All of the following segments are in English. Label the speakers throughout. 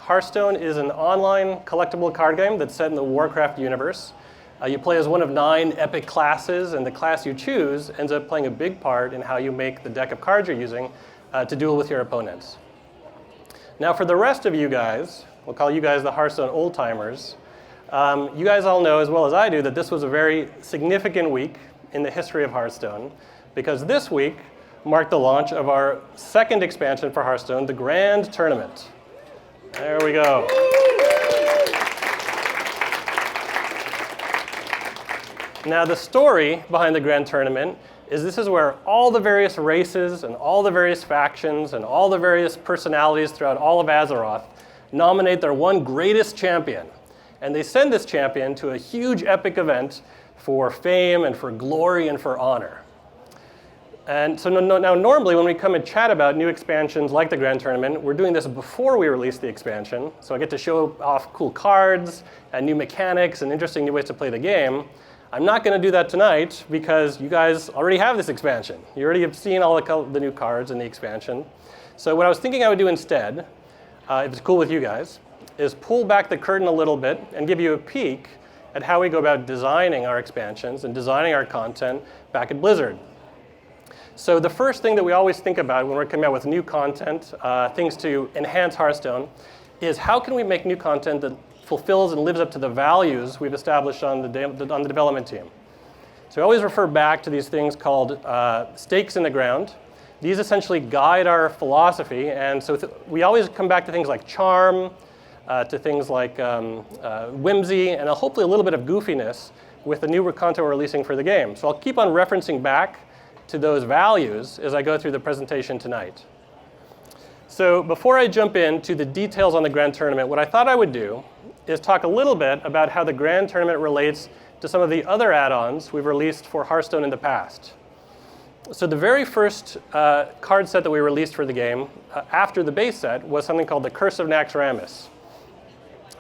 Speaker 1: Hearthstone is an online collectible card game that's set in the Warcraft universe. You play as one of 9 epic classes, and the class you choose ends up playing a big part in how you make the deck of cards you're using to duel with your opponents. Now for the rest of you guys, we'll call you guys the Hearthstone old-timers, you guys all know as well as I do that this was a very significant week in the history of Hearthstone, because this week marked the launch of our second expansion for Hearthstone, the Grand Tournament. There we go. Now the story behind the Grand Tournament is this is where all the various races and all the various factions and all the various personalities throughout all of Azeroth nominate their one greatest champion. And they send this champion to a huge epic event for fame and for glory and for honor. And so now normally when we come and chat about new expansions like the Grand Tournament, we're doing this before we release the expansion. So I get to show off cool cards and new mechanics and interesting new ways to play the game. I'm not going to do that tonight because you guys already have this expansion. You already have seen all the new cards in the expansion. So what I was thinking I would do instead, if it's cool with you guys, is pull back the curtain a little bit and give you a peek at how we go about designing our expansions and designing our content back at Blizzard. So the first thing that we always think about when we're coming out with new content, things to enhance Hearthstone, is how can we make new content that fulfills and lives up to the values we've established on the development team. So we always refer back to these things called stakes in the ground. These essentially guide our philosophy, and so we always come back to things like charm, to things like whimsy, and hopefully a little bit of goofiness with the new content we're releasing for the game. So I'll keep on referencing back to those values as I go through the presentation tonight. So before I jump into the details on the Grand Tournament, what I thought I would do is talk a little bit about how the Grand Tournament relates to some of the other add-ons we've released for Hearthstone in the past. So the very first card set that we released for the game after the base set was something called the Curse of Naxxramas.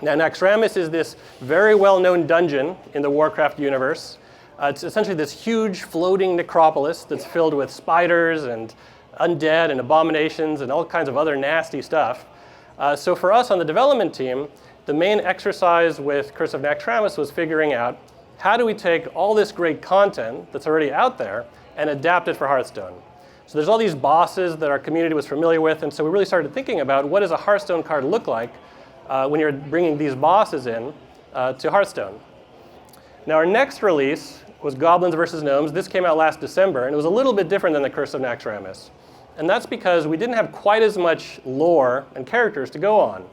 Speaker 1: Now Naxxramas is this very well-known dungeon in the Warcraft universe. It's essentially this huge floating necropolis that's filled with spiders and undead and abominations and all kinds of other nasty stuff. So for us on the development team, the main exercise with Curse of Naxxramas was figuring out how do we take all this great content that's already out there and adapt it for Hearthstone. So there's all these bosses that our community was familiar with, and so we really started thinking about what does a Hearthstone card look like when you're bringing these bosses in to Hearthstone. Now our next release was Goblins vs. Gnomes. This came out last December, and it was a little bit different than the Curse of Naxxramas. And that's because we didn't have quite as much lore and characters to go on.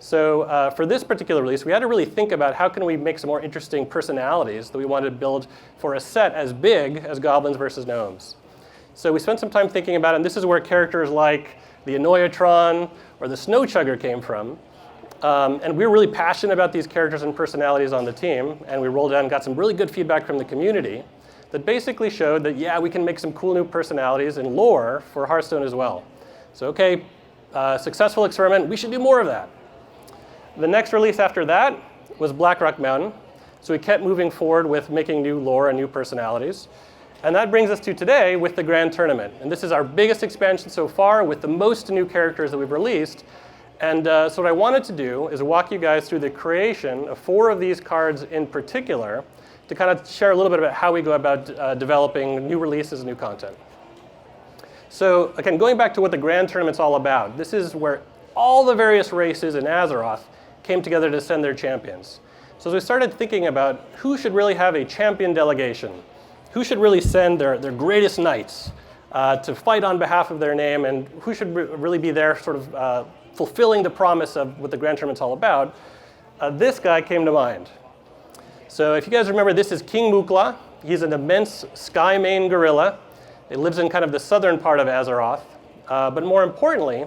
Speaker 1: So for this particular release, we had to really think about how can we make some more interesting personalities that we wanted to build for a set as big as Goblins vs. Gnomes. So we spent some time thinking about it, and this is where characters like the Annoyatron or the Snow Chugger came from. And we were really passionate about these characters and personalities on the team, and we rolled out and got some really good feedback from the community that basically showed that, yeah, we can make some cool new personalities and lore for Hearthstone as well. So okay, successful experiment, we should do more of that. The next release after that was Blackrock Mountain. So we kept moving forward with making new lore and new personalities. And that brings us to today with the Grand Tournament. And this is our biggest expansion so far with the most new characters that we've released. And so what I wanted to do is walk you guys through the creation of 4 of these cards in particular to kind of share a little bit about how we go about developing new releases and new content. So again, going back to what the Grand Tournament's all about, this is where all the various races in Azeroth came together to send their champions. So as we started thinking about who should really have a champion delegation, who should really send their greatest knights to fight on behalf of their name, and who should really be there sort of fulfilling the promise of what the Grand Tournament's all about, this guy came to mind. So if you guys remember, this is King Mukla. He's an immense sky mane gorilla. He lives in kind of the southern part of Azeroth. But more importantly,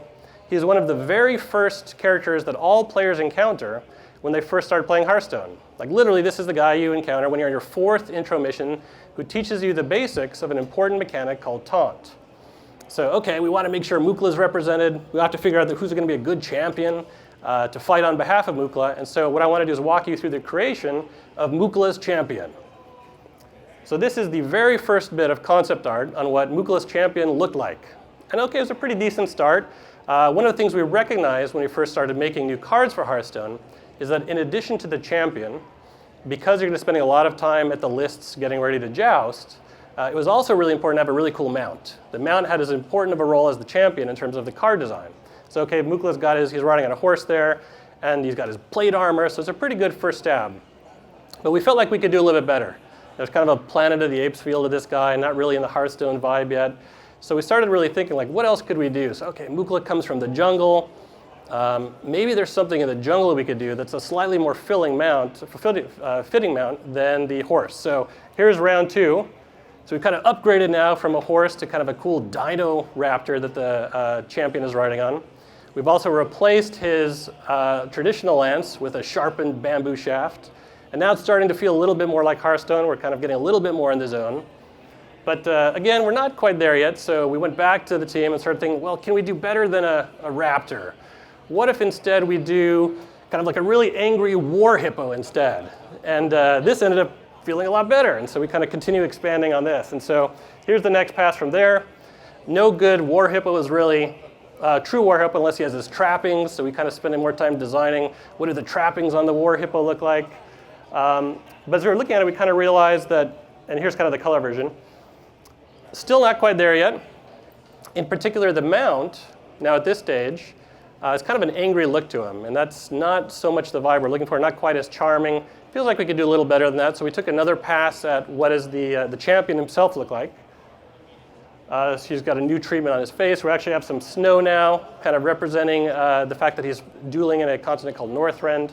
Speaker 1: he's one of the very first characters that all players encounter when they first start playing Hearthstone. Like literally, this is the guy you encounter when you're on your 4th intro mission who teaches you the basics of an important mechanic called taunt. So okay, we want to make sure Mukla is represented. We have to figure out who's going to be a good champion to fight on behalf of Mukla. And so what I want to do is walk you through the creation of Mukla's champion. So this is the very first bit of concept art on what Mukla's champion looked like. And okay, it was a pretty decent start. One of the things we recognized when we first started making new cards for Hearthstone is that in addition to the champion, because you're going to be spending a lot of time at the lists getting ready to joust, it was also really important to have a really cool mount. The mount had as important of a role as the champion in terms of the card design. So okay, Mukla's got he's riding on a horse there, and he's got his plate armor, so it's a pretty good first stab. But we felt like we could do a little bit better. There's kind of a Planet of the Apes feel to this guy, not really in the Hearthstone vibe yet. So we started really thinking, like, what else could we do? So okay, Mukla comes from the jungle. Maybe there's something in the jungle we could do that's a slightly more fitting mount than the horse. So here's round 2. So we've kind of upgraded now from a horse to kind of a cool dino raptor that the champion is riding on. We've also replaced his traditional lance with a sharpened bamboo shaft. And now it's starting to feel a little bit more like Hearthstone. We're kind of getting a little bit more in the zone. But again, we're not quite there yet. So we went back to the team and started thinking, well, can we do better than a raptor? What if instead we do kind of like a really angry war hippo instead? And this ended up feeling a lot better. And so we kind of continue expanding on this. And so here's the next pass from there. No good war hippo is really true war hippo unless he has his trappings. So we kind of spending more time designing what do the trappings on the war hippo look like. But as we were looking at it, we kind of realized that, and here's kind of the color version, still not quite there yet. In particular, the mount, now at this stage, is kind of an angry look to him. And that's not so much the vibe we're looking for, not quite as charming. Feels like we could do a little better than that. So we took another pass at what does the champion himself look like. So he's got a new treatment on his face. We actually have some snow now, kind of representing the fact that he's dueling in a continent called Northrend.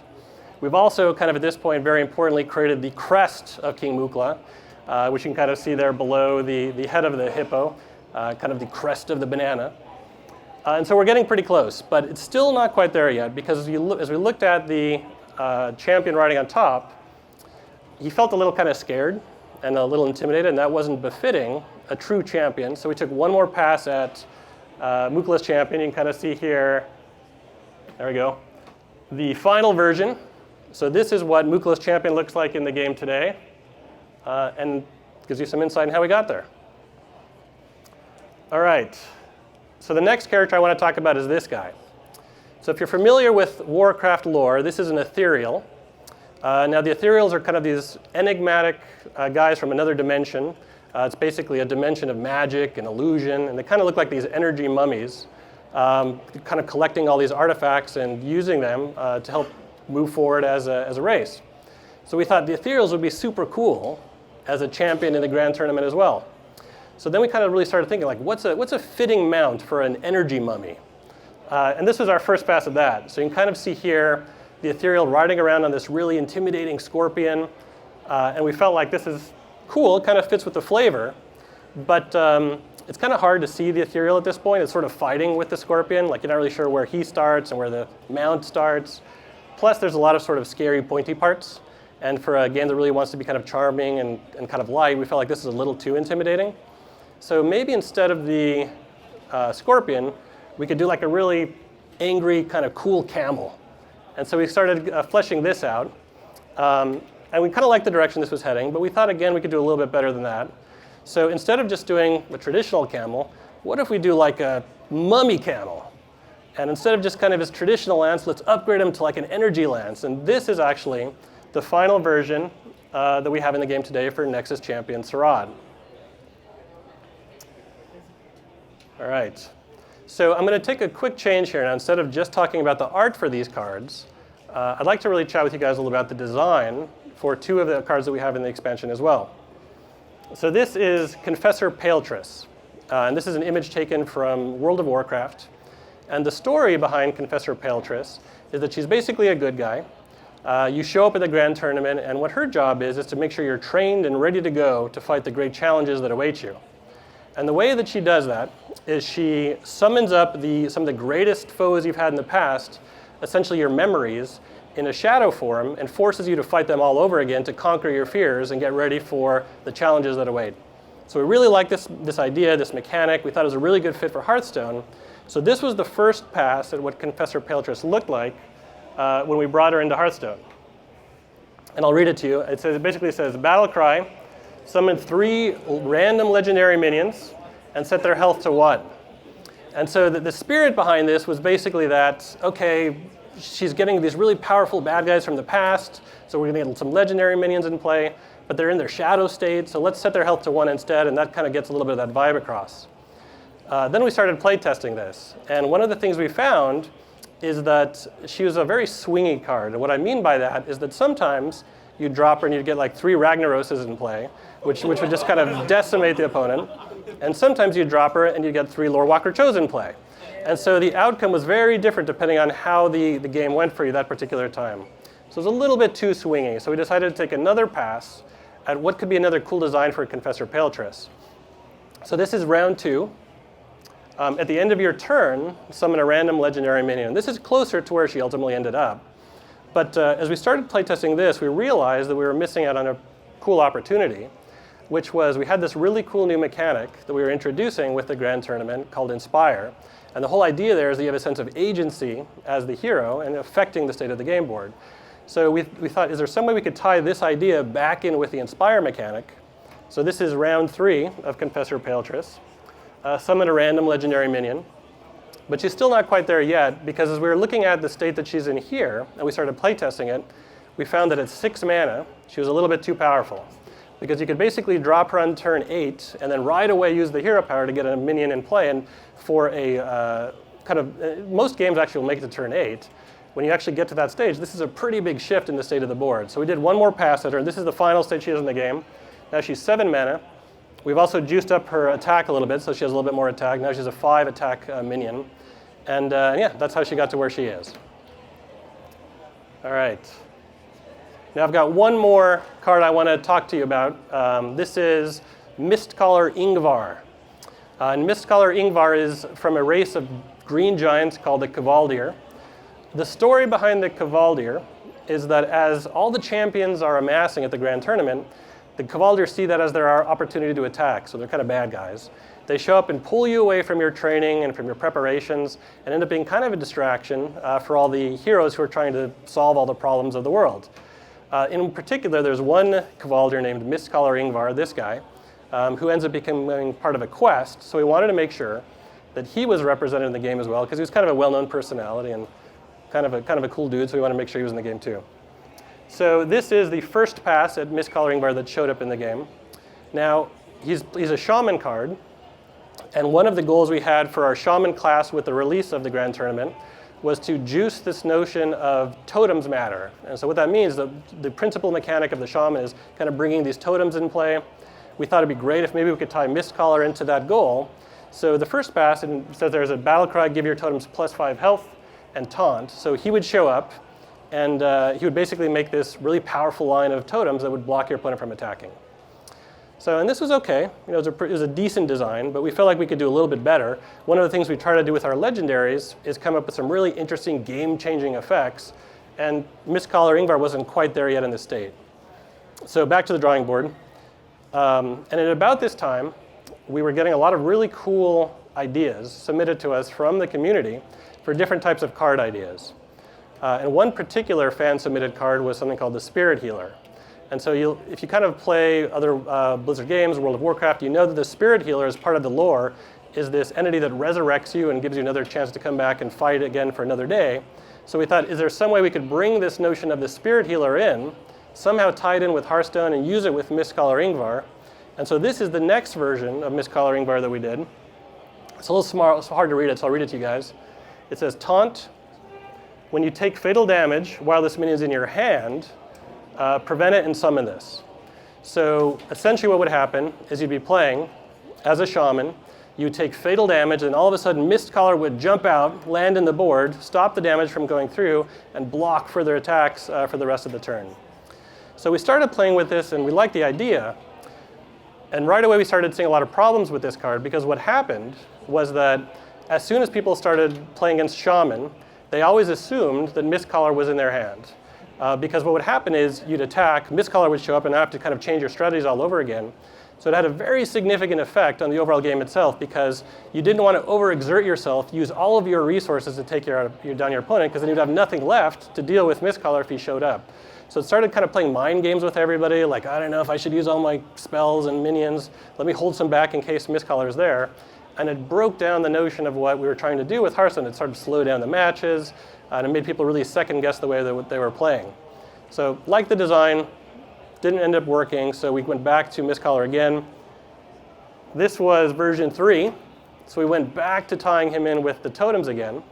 Speaker 1: We've also kind of at this point, very importantly, created the crest of King Mukla, which you can kind of see there below the head of the hippo, kind of the crest of the banana. And so we're getting pretty close, but it's still not quite there yet because as we looked at the champion riding on top, he felt a little kind of scared and a little intimidated, and that wasn't befitting a true champion. So we took one more pass at Mukla's champion. You can kind of see here, there we go, the final version. So this is what Mukla's champion looks like in the game today, and gives you some insight on how we got there. All right, so the next character I want to talk about is this guy. So if you're familiar with Warcraft lore, this is an ethereal. Now the ethereals are kind of these enigmatic guys from another dimension. It's basically a dimension of magic and illusion, and they kind of look like these energy mummies, kind of collecting all these artifacts and using them to help move forward as a race. So we thought the ethereals would be super cool as a champion in the grand tournament as well. So then we kind of really started thinking, like, what's a fitting mount for an energy mummy? And this was our first pass at that. So you can kind of see here the ethereal riding around on this really intimidating scorpion. And we felt like this is cool, it kind of fits with the flavor. But it's kind of hard to see the ethereal at this point. It's sort of fighting with the scorpion. Like, you're not really sure where he starts and where the mount starts. Plus, there's a lot of sort of scary, pointy parts. And for a game that really wants to be kind of charming and kind of light, we felt like this is a little too intimidating. So maybe instead of the scorpion, we could do like a really angry, kind of cool camel. And so we started fleshing this out. And we kind of liked the direction this was heading, but we thought, again, we could do a little bit better than that. So instead of just doing a traditional camel, what if we do like a mummy camel? And instead of just kind of his traditional lance, let's upgrade him to like an energy lance. And this is actually the final version that we have in the game today for Nexus champion Sarad. All right. So I'm going to take a quick change here now. Instead of just talking about the art for these cards, I'd like to really chat with you guys a little about the design for two of the cards that we have in the expansion as well. So this is Confessor Paletress. And this is an image taken from World of Warcraft. And the story behind Confessor Paletress is that she's basically a good guy. You show up at the grand tournament, and what her job is to make sure you're trained and ready to go to fight the great challenges that await you. And the way that she does that is she summons up some of the greatest foes you've had in the past, essentially your memories, in a shadow form, and forces you to fight them all over again to conquer your fears and get ready for the challenges that await. So we really like this idea, this mechanic. We thought it was a really good fit for Hearthstone. So this was the first pass at what Confessor Paletress looked like when we brought her into Hearthstone. And I'll read it to you. It basically says, battle cry, summon 3 random legendary minions and set their health to 1. And so the spirit behind this was basically that, okay, she's getting these really powerful bad guys from the past, so we're going to get some legendary minions in play, but they're in their shadow state, so let's set their health to 1 instead, and that kind of gets a little bit of that vibe across. Then we started playtesting this, and one of the things we found is that she was a very swingy card. And what I mean by that is that sometimes you drop her and you'd get like 3 Ragnaroses in play, which would just kind of decimate the opponent. And sometimes you drop her and you get 3 Lorewalker Chose in play. And so the outcome was very different depending on how the game went for you that particular time. So it was a little bit too swingy. So we decided to take another pass at what could be another cool design for Confessor Paletress. So this is round 2. At the end of your turn, summon a random legendary minion. This is closer to where she ultimately ended up. But as we started playtesting this, we realized that we were missing out on a cool opportunity, which was we had this really cool new mechanic that we were introducing with the Grand Tournament called Inspire. And the whole idea there is that you have a sense of agency as the hero and affecting the state of the game board. So we thought, is there some way we could tie this idea back in with the Inspire mechanic? So this is round 3 of Confessor Paletress. Summon a random legendary minion. But she's still not quite there yet, because as we were looking at the state that she's in here, and we started playtesting it, we found that at 6 mana, she was a little bit too powerful. Because you could basically drop her on turn 8, and then right away use the hero power to get a minion in play. And for a most games actually will make it to turn 8. When you actually get to that stage, this is a pretty big shift in the state of the board. So we did one more pass at her, and this is the final stage she has in the game. Now she's 7 mana. We've also juiced up her attack a little bit, so she has a little bit more attack. Now she's a 5 attack minion. And yeah, that's how she got to where she is. All right. Now I've got one more card I want to talk to you about. This is Mistcaller Ingvar. And Mistcaller Ingvar is from a race of green giants called the Kavaldir. The story behind the Kavaldir is that as all the champions are amassing at the Grand Tournament, the Kavaldir see that as their opportunity to attack, so they're kind of bad guys. They show up and pull you away from your training and from your preparations and end up being kind of a distraction for all the heroes who are trying to solve all the problems of the world. In particular, there's one Kavaldir named Mistcaller Ingvar, this guy, who ends up becoming part of a quest. So we wanted to make sure that he was represented in the game as well, because he was kind of a well-known personality and kind of a cool dude, so we wanted to make sure he was in the game too. So this is the first pass at Mistcaller Ingvar that showed up in the game. Now, he's a shaman card, and one of the goals we had for our shaman class with the release of the Grand Tournament was to juice this notion of totems matter. And so what that means, the principal mechanic of the shaman is kind of bringing these totems in play. We thought it'd be great if maybe we could tie Mistcaller into that goal. So the first pass, it says there's a battle cry, give your totems +5 health and taunt. So he would show up, and he would basically make this really powerful line of totems that would block your opponent from attacking. So, and this was okay. You know, it was a decent design, but we felt like we could do a little bit better. One of the things we try to do with our legendaries is come up with some really interesting game-changing effects, and Mistcaller Ingvar wasn't quite there yet in the state. So back to the drawing board. And at about this time, we were getting a lot of really cool ideas submitted to us from the community for different types of card ideas. And one particular fan-submitted card was something called the Spirit Healer. And so if you kind of play other Blizzard games, World of Warcraft, you know that the Spirit Healer, as part of the lore, is this entity that resurrects you and gives you another chance to come back and fight again for another day. So we thought, is there some way we could bring this notion of the Spirit Healer in, somehow tie it in with Hearthstone and use it with Mistcaller Ingvar? And so this is the next version of Mistcaller Ingvar that we did. It's a little small, it's hard to read it, so I'll read it to you guys. It says, taunt. When you take fatal damage while this minion is in your hand, prevent it and summon this. So essentially what would happen is you'd be playing as a shaman, you take fatal damage, and all of a sudden Mistcaller would jump out, land in the board, stop the damage from going through, and block further attacks for the rest of the turn. So we started playing with this, and we liked the idea. And right away we started seeing a lot of problems with this card, because what happened was that as soon as people started playing against shaman, they always assumed that Mistcaller was in their hand. Because what would happen is you'd attack, Mistcaller would show up, and have to kind of change your strategies all over again. So it had a very significant effect on the overall game itself, because you didn't want to overexert yourself, use all of your resources to take down your opponent, because then you'd have nothing left to deal with Mistcaller if he showed up. So it started kind of playing mind games with everybody, like, I don't know if I should use all my spells and minions. Let me hold some back in case Mistcaller is there. and it broke down the notion of what we were trying to do with Hearthstone. It started to slow down the matches, and it made people really second guess the way that they were playing. So like the design, didn't end up working, so we went back to Mistcaller again. This was version 3, so we went back to tying him in with the totems again.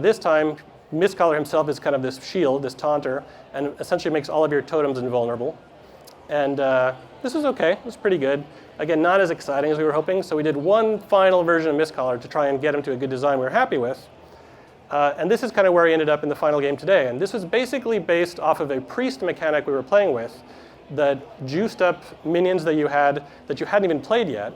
Speaker 1: This time, Mistcaller himself is kind of this shield, this taunter, and essentially makes all of your totems invulnerable. And this was okay, it was pretty good. Again, not as exciting as we were hoping, so we did one final version of Mistcaller to try and get him to a good design we were happy with. And this is kind of where he ended up in the final game today. And this was basically based off of a priest mechanic we were playing with that juiced up minions that you hadn't even played yet.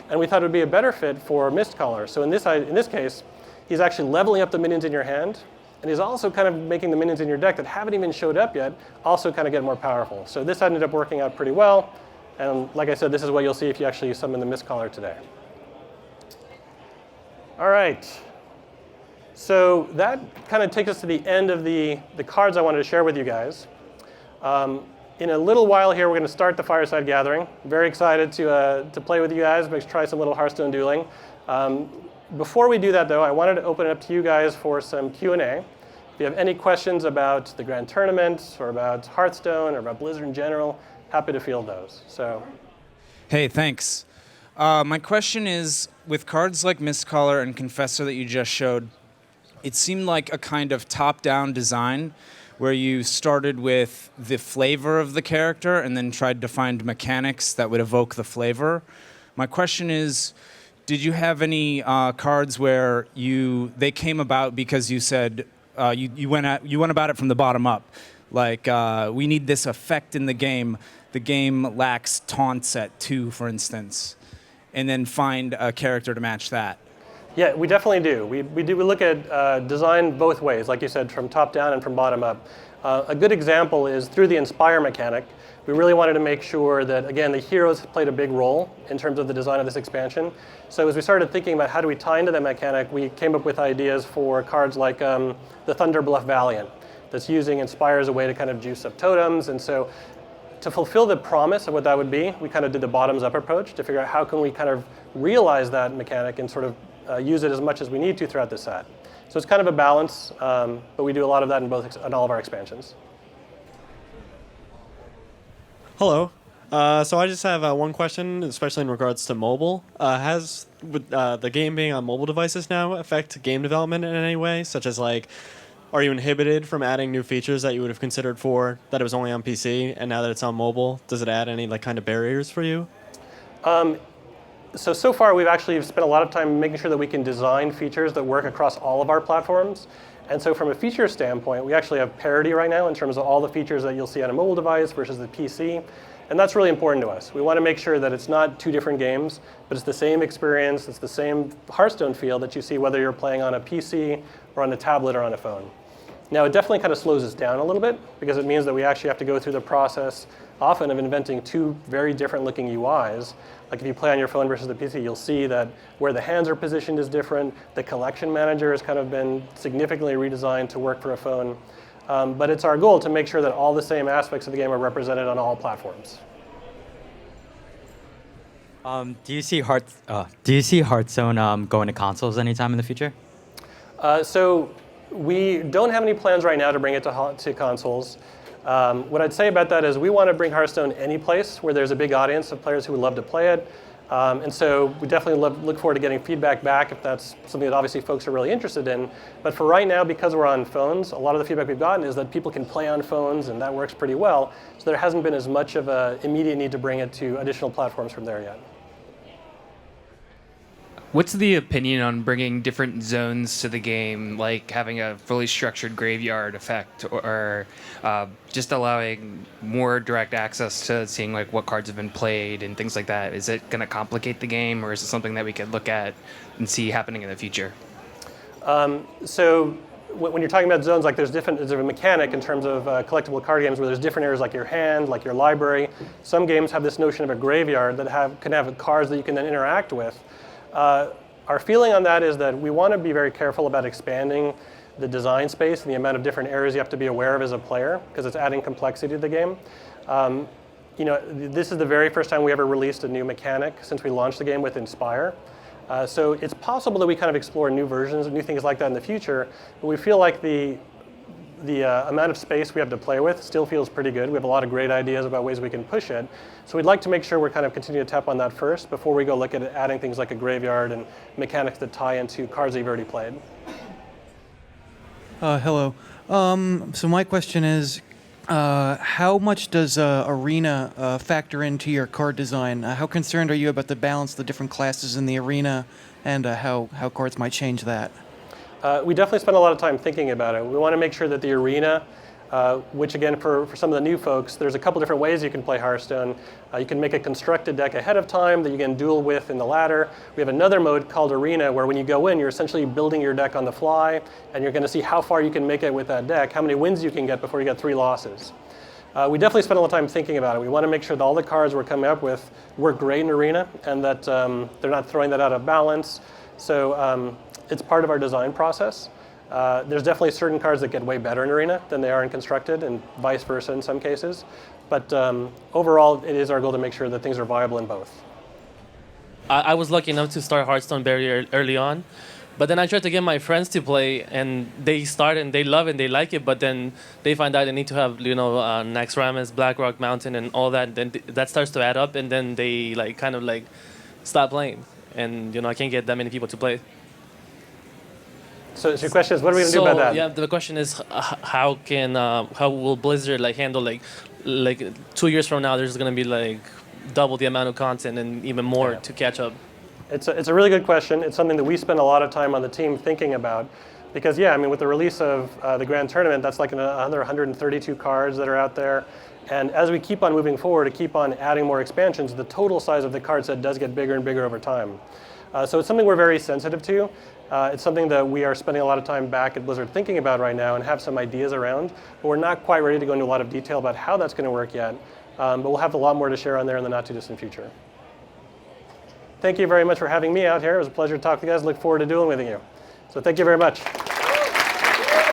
Speaker 1: And we thought it would be a better fit for Mistcaller. So in this case, he's actually leveling up the minions in your hand, and he's also kind of making the minions in your deck that haven't even showed up yet also kind of get more powerful. So this ended up working out pretty well. And like I said, this is what you'll see if you actually summon the Mistcaller today. All right. So that kind of takes us to the end of the cards I wanted to share with you guys. In a little while here, we're going to start the Fireside Gathering. Very excited to play with you guys, maybe try some little Hearthstone dueling. Before we do that, though, I wanted to open it up to you guys for some Q&A. If you have any questions about the Grand Tournament or about Hearthstone or about Blizzard in general, happy to field those. So,
Speaker 2: hey, thanks. My question is, with cards like Mistcaller and Confessor that you just showed, it seemed like a kind of top-down design where you started with the flavor of the character and then tried to find mechanics that would evoke the flavor. My question is, did you have any cards where they came about because you said you went about it from the bottom up, like we need this effect in the game. The game lacks taunts at 2, for instance, and then find a character to match that?
Speaker 1: Yeah, we definitely do. We look at design both ways, like you said, from top down and from bottom up. A good example is through the Inspire mechanic. We really wanted to make sure that, again, the heroes played a big role in terms of the design of this expansion. So as we started thinking about how do we tie into that mechanic, we came up with ideas for cards like the Thunderbluff Valiant, that's using Inspire as a way to kind of juice up totems. And so to fulfill the promise of what that would be, we kind of did the bottoms-up approach to figure out how can we kind of realize that mechanic and sort of use it as much as we need to throughout the set. So it's kind of a balance, but we do a lot of that in all of our expansions.
Speaker 3: Hello. So I just have one question, especially in regards to mobile. Has the game being on mobile devices now affect game development in any way, such as like, are you inhibited from adding new features that you would have considered for that it was only on PC, and now that it's on mobile, does it add any like kind of barriers for you?
Speaker 1: So far we've actually spent a lot of time making sure that we can design features that work across all of our platforms. And so from a feature standpoint, we actually have parity right now in terms of all the features that you'll see on a mobile device versus the PC. And that's really important to us. We want to make sure that it's not two different games, but it's the same experience, it's the same Hearthstone feel that you see whether you're playing on a PC or on a tablet or on a phone. Now, it definitely kind of slows us down a little bit because it means that we actually have to go through the process often of inventing two very different looking UIs. Like if you play on your phone versus the PC, you'll see that where the hands are positioned is different. The collection manager has kind of been significantly redesigned to work for a phone. But it's our goal to make sure that all the same aspects of the game are represented on all platforms.
Speaker 4: Do you see Hearthstone going to consoles anytime in the future?
Speaker 1: So we don't have any plans right now to bring it to consoles. What I'd say about that is we want to bring Hearthstone any place where there's a big audience of players who would love to play it. And so we definitely look forward to getting feedback back if that's something that obviously folks are really interested in. But for right now, because we're on phones, a lot of the feedback we've gotten is that people can play on phones, and that works pretty well. So there hasn't been as much of an immediate need to bring it to additional platforms from there yet.
Speaker 5: What's the opinion on bringing different zones to the game, like having a fully structured graveyard effect, or just allowing more direct access to seeing like what cards have been played and things like that? Is it going to complicate the game, or is it something that we could look at and see happening in the future?
Speaker 1: So when you're talking about zones, like there's a mechanic in terms of collectible card games where there's different areas like your hand, like your library. Some games have this notion of a graveyard that can have cards that you can then interact with. Our feeling on that is that we want to be very careful about expanding the design space and the amount of different areas you have to be aware of as a player, because it's adding complexity to the game. This is the very first time we ever released a new mechanic since we launched the game with Inspire. So it's possible that we kind of explore new versions and new things like that in the future, but we feel like the amount of space we have to play with still feels pretty good. We have a lot of great ideas about ways we can push it. So we'd like to make sure we're kind of continuing to tap on that first before we go look at adding things like a graveyard and mechanics that tie into cards that you've already played.
Speaker 6: Hello. So my question is, how much does arena factor into your card design? How concerned are you about the balance of the different classes in the arena, and how cards might change that?
Speaker 1: We definitely spend a lot of time thinking about it. We want to make sure that the arena, which again for some of the new folks, there's a couple different ways you can play Hearthstone. You can make a constructed deck ahead of time that you can duel with in the ladder. We have another mode called Arena where when you go in, you're essentially building your deck on the fly, and you're going to see how far you can make it with that deck, how many wins you can get before you get 3 losses. We definitely spend a lot of time thinking about it. We want to make sure that all the cards we're coming up with work great in Arena and that they're not throwing that out of balance. So it's part of our design process. There's definitely certain cards that get way better in Arena than they are in Constructed, and vice versa in some cases. But overall, it is our goal to make sure that things are viable in both.
Speaker 7: I was lucky enough to start Hearthstone very early on, but then I tried to get my friends to play, and they start and they love it and they like it, but then they find out they need to have Naxxramas, Blackrock Mountain, and all that. Then that starts to add up, and then they kind of stop playing, and I can't get that many people to play.
Speaker 1: So your question is, what are we going to do about that?
Speaker 7: Yeah, the question is, how will Blizzard handle 2 years from now? There's going to be double the amount of content and even more to catch up.
Speaker 1: It's a really good question. It's something that we spend a lot of time on the team thinking about, because with the release of the Grand Tournament, that's another 132 cards that are out there. And as we keep on moving forward, to keep on adding more expansions, the total size of the card set does get bigger and bigger over time. So it's something we're very sensitive to. It's something that we are spending a lot of time back at Blizzard thinking about right now and have some ideas around, but we're not quite ready to go into a lot of detail about how that's going to work yet. But we'll have a lot more to share on there in the not too distant future. Thank you very much for having me out here. It was a pleasure to talk to you guys. Look forward to dueling with you. So thank you very much.